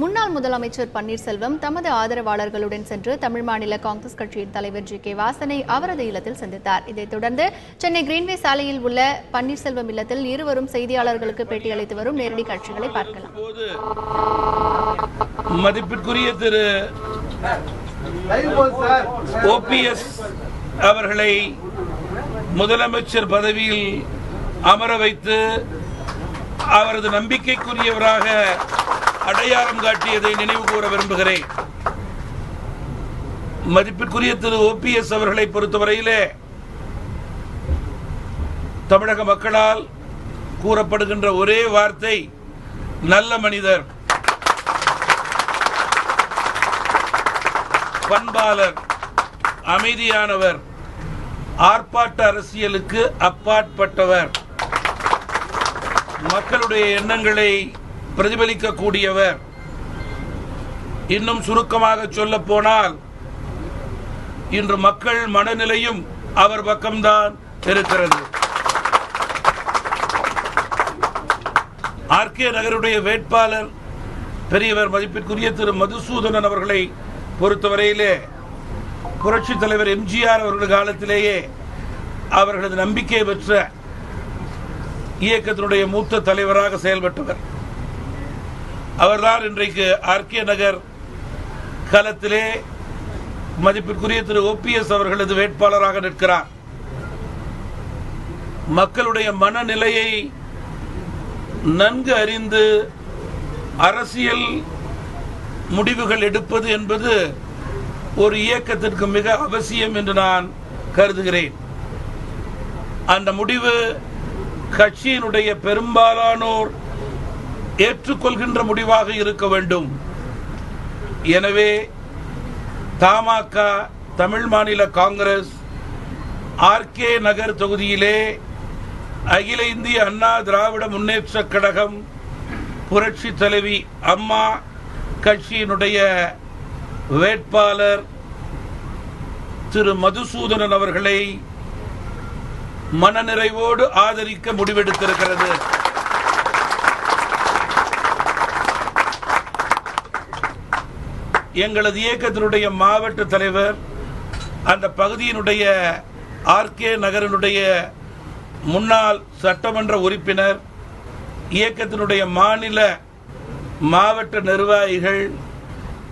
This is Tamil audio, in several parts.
முன்னாள் முதலமைச்சர் பன்னீர்செல்வம் தமது ஆதரவாளர்களுடன் சென்று தமிழ் மாநில காங்கிரஸ் கட்சியின் தலைவர் ஜி.கே. வாசனை அவரது இல்லத்தில் சந்தித்தார். இதைத் தொடர்ந்து சென்னை கிரீன்வே சாலையில் உள்ள பன்னீர்செல்வம் இல்லத்தில் இருவரும் செய்தியாளர்களுக்கு பேட்டியளித்து வரும் நேரடி காட்சிகளை பார்க்கலாம். மதிப்பிற்குரிய திரு OPS அவர்களை முதலமைச்சர் பதவியில் அமர வைத்து அவரது நம்பிக்கைக்குரியவராக அடையாளம் காட்டியதை நினைவு கூற விரும்புகிறேன். மதிப்பிற்குரிய திரு OPS அவர்களை பொறுத்தவரையிலே தமிழக மக்களால் கூறப்படுகின்ற ஒரே வார்த்தை நல்ல மனிதர், பண்பாளர், அமைதியானவர், ஆர்ப்பாட்ட அரசியலுக்கு அப்பாற்பட்டவர், மக்களுடைய எண்ணங்களை பிரதிபலிக்கக்கூடியவர். இன்னும் சுருக்கமாக சொல்ல போனால் இன்று மக்கள் மனநிலையும் அவர் பக்கம்தான் இருக்கிறது. RK நகருடைய வேட்பாளர் பெரியவர் மதிப்பிற்குரிய திரு மதுசூதனன் அவர்களை பொறுத்தவரையிலே புரட்சி தலைவர் MGR அவர்கள் காலத்திலேயே அவர்களது நம்பிக்கை பெற்ற இயக்கத்தினுடைய மூத்த தலைவராக செயல்பட்டவர். அவர்தான் இன்றைக்கு RK நகர் களத்திலே மதிப்பிற்குரிய திரு OPS அவர்களது வேட்பாளராக நிற்கிறார். மக்களுடைய மனநிலையை நன்கு அறிந்து அரசியல் முடிவுகள் எடுப்பது என்பது ஒரு இயக்கத்திற்கு மிக அவசியம் என்று நான் கருதுகிறேன். அந்த முடிவு கட்சியினுடைய பெரும்பாலானோர் ஏற்றுக்கொள்கின்ற முடிவாக இருக்க வேண்டும். எனவே தமாக தமிழ் மாநில காங்கிரஸ் RK நகர் தொகுதியிலே அகில இந்திய அண்ணா திராவிட முன்னேற்ற கழகம் புரட்சி தலைவி அம்மா கட்சியினுடைய வேட்பாளர் திரு மதுசூதனன் அவர்களை மனநிறைவோடு ஆதரிக்க முடிவெடுத்திருக்கிறது. எங்களது இயக்கத்தினுடைய மாவட்ட தலைவர், அந்த பகுதியினுடைய RK நகரினுடைய முன்னாள் சட்டமன்ற உறுப்பினர், இயக்கத்தினுடைய மாநில மாவட்ட நிர்வாகிகள்,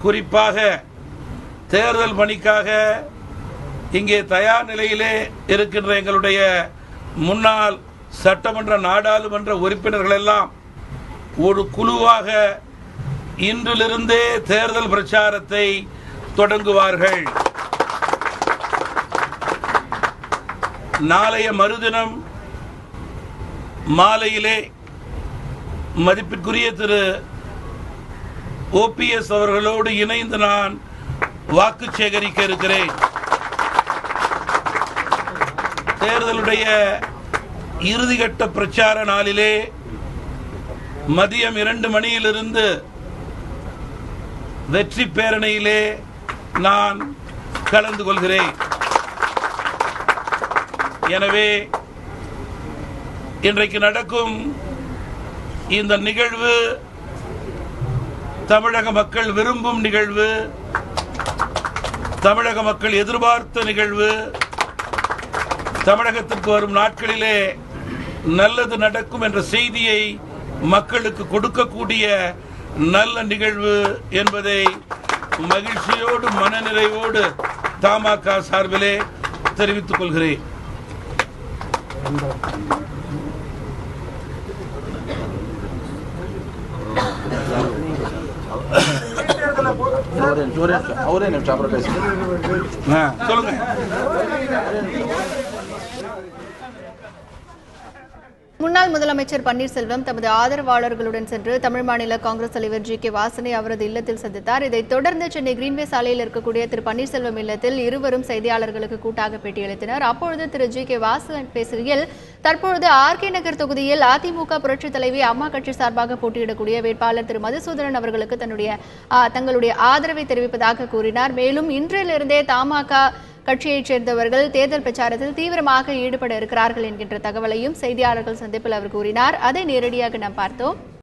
குறிப்பாக தேர்தல் பணிக்காக இங்கே தயார் நிலையிலே இருக்கின்ற எங்களுடைய முன்னாள் சட்டமன்ற நாடாளுமன்ற உறுப்பினர்கள் எல்லாம் ஒரு குழுவாக இன்றிலிருந்தே தேர்தல் பிரச்சாரத்தை தொடங்குவார்கள். நாளைய மறுதினம் மாலையிலே மதிப்பிற்குரிய திரு OPS அவர்களோடு இணைந்து நான் வாக்கு சேகரிக்க இருக்கிறேன். தேர்தலுடைய இறுதிக்கட்ட பிரச்சார நாளிலே மதியம் 2 மணியிலிருந்து வெற்றி பேரணியிலே நான் கலந்து கொள்கிறேன். எனவே இன்றைக்கு நடக்கும் இந்த நிகழ்வு தமிழக மக்கள் விரும்பும் நிகழ்வு, தமிழக மக்கள் எதிர்பார்த்த நிகழ்வு. தமிழகத்திற்கு வரும் நாட்களிலே நல்லது நடக்கும் என்ற செய்தியை மக்களுக்கு கொடுக்கக்கூடிய நல்ல நிகழ்வு என்பதை மகிழ்ச்சியோடு மனநிறைவோடு தமாக சார்பிலே தெரிவித்துக் கொள்கிறேன். சொல்லுங்க. முன்னாள் முதலமைச்சர் பன்னீர்செல்வம் தமது ஆதரவாளர்களுடன் சென்று தமிழ் மாநில காங்கிரஸ் தலைவர் ஜி.கே. வாசனை அவரது இல்லத்தில் சந்தித்தார். இதைத் தொடர்ந்து சென்னை கிரீன்வே சாலையில் இருக்கக்கூடிய திரு பன்னீர்செல்வம் இல்லத்தில் இருவரும் செய்தியாளர்களுக்கு கூட்டாக பேட்டியளித்தனர். அப்பொழுது திரு ஜி.கே. வாசன் பேசுகையில், தற்பொழுது RK நகர் தொகுதியில் அதிமுக புரட்சி தலைவி அம்மா கட்சி சார்பாக போட்டியிடக்கூடிய வேட்பாளர் திரு மதுசூதனன் அவர்களுக்கு தங்களுடைய ஆதரவை தெரிவிப்பதாக கூறினார். மேலும் இன்றிலிருந்தே தமாக கட்சியைச் சேர்ந்தவர்கள் தேர்தல் பிரச்சாரத்தில் தீவிரமாக ஈடுபட இருக்கிறார்கள் என்கின்ற தகவலையும் செய்தியாளர்கள் சந்திப்பில் அவர் கூறினார். அதை நேரடியாக நாம் பார்த்தோம்.